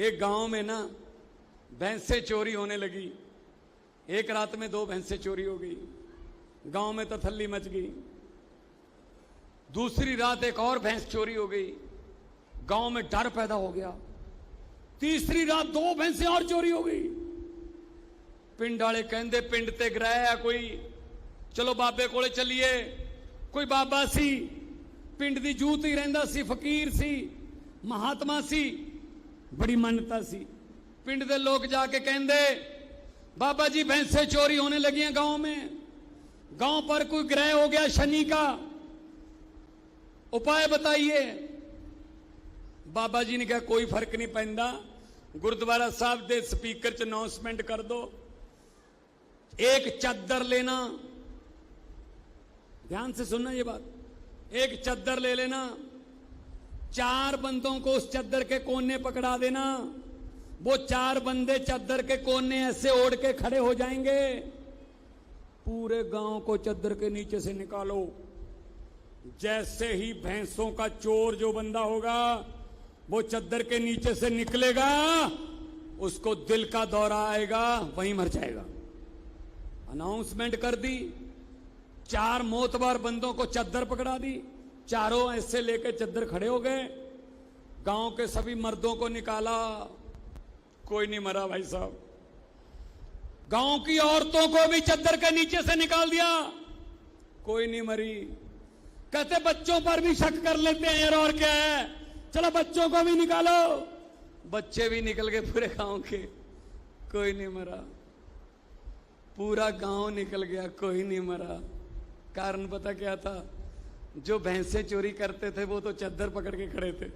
एक गांव में ना भैंसें चोरी होने लगी। एक रात में 2 भैंसें चोरी हो गई, गांव में तथल्ली मच गई। दूसरी रात एक और भैंस चोरी हो गई, गांव में डर पैदा हो गया। तीसरी रात 2 भैंसें और चोरी हो गई। पिंड वाले कहते पिंड ते ग्रह है कोई, चलो बाबे कोले चलिए। कोई बाबा सी पिंड दी जूत ही रहिंदा सी, फकीर सी, महात्मा सी, बड़ी मान्यता सी। पिंड दे लोग जाके कहते बाबा जी भैंसें चोरी होने लगी हैं गांव में, गांव पर कोई ग्रह हो गया शनि का, उपाय बताइए। बाबा जी ने कहा कोई फर्क नहीं पैंदा, गुरुद्वारा साहब दे स्पीकर च अनाउंसमेंट कर दो, एक चद्दर लेना, ध्यान से सुनना ये बात, एक चद्दर ले लेना, 4 बंदों को उस चद्दर के कोने पकड़ा देना। वो 4 बंदे चद्दर के कोने ऐसे ओढ़ के खड़े हो जाएंगे। पूरे गांव को चद्दर के नीचे से निकालो। जैसे ही भैंसों का चोर जो बंदा होगा वो चद्दर के नीचे से निकलेगा, उसको दिल का दौरा आएगा, वहीं मर जाएगा। अनाउंसमेंट कर दी, 4 मोतबार बंदों को चद्दर पकड़ा दी, चारों ऐसे लेके चद्दर खड़े हो गए। गांव के सभी मर्दों को निकाला, कोई नहीं मरा भाई साहब। गांव की औरतों को भी चद्दर के नीचे से निकाल दिया, कोई नहीं मरी। कहते बच्चों पर भी शक कर लेते हैं यार, और क्या है, चलो बच्चों को भी निकालो। बच्चे भी निकल गए पूरे गांव के, कोई नहीं मरा। पूरा गांव निकल गया, कोई नहीं मरा। कारण पता क्या था? जो भैंसें चोरी करते थे वो तो चद्दर पकड़ के खड़े थे,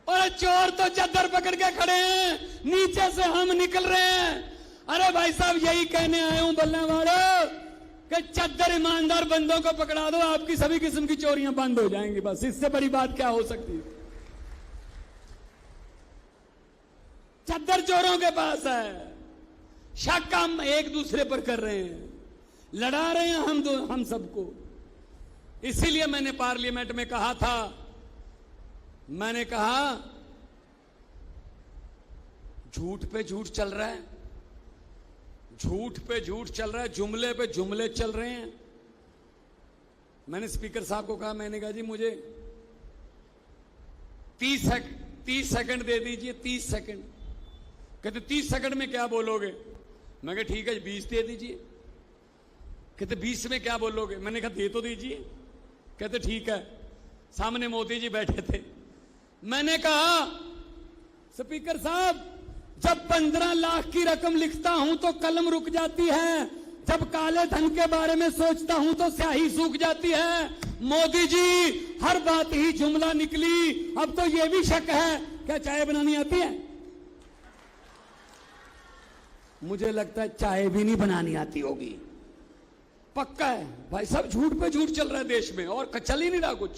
और चोर तो चद्दर पकड़ के खड़े हैं, नीचे से हम निकल रहे हैं। अरे भाई साहब यही कहने आया हूं बल्ले वालों कि चद्दर ईमानदार बंदों को पकड़ा दो, आपकी सभी किस्म की चोरियां बंद हो जाएंगी। बस इससे बड़ी बात क्या हो सकती है? चद्दर चोरों के पास है, शक हम एक दूसरे पर कर रहे हैं, लड़ा रहे हैं हम सबको। इसीलिए मैंने पार्लियामेंट में कहा था, मैंने कहा झूठ पे झूठ चल रहा है, झूठ पे झूठ चल रहा है, जुमले पे जुमले चल रहे हैं। मैंने स्पीकर साहब को कहा, मैंने कहा जी मुझे 30 सेकंड दे दीजिए, 30 सेकंड। कहते 30 सेकंड में क्या बोलोगे? मैं कहा ठीक है 20 दे दीजिए। कहते 20 में क्या बोलोगे? मैंने कहा दे तो दीजिए। कहते ठीक है। सामने मोदी जी बैठे थे। मैंने कहा स्पीकर साहब जब 15 लाख की रकम लिखता हूं तो कलम रुक जाती है, जब काले धन के बारे में सोचता हूं तो स्याही सूख जाती है। मोदी जी हर बात ही जुमला निकली, अब तो यह भी शक है क्या चाय बनानी आती है? मुझे लगता है चाय भी नहीं बनानी आती होगी, पक्का है भाई साहब। झूठ पे झूठ चल रहा है देश में, और चल ही नहीं रहा कुछ।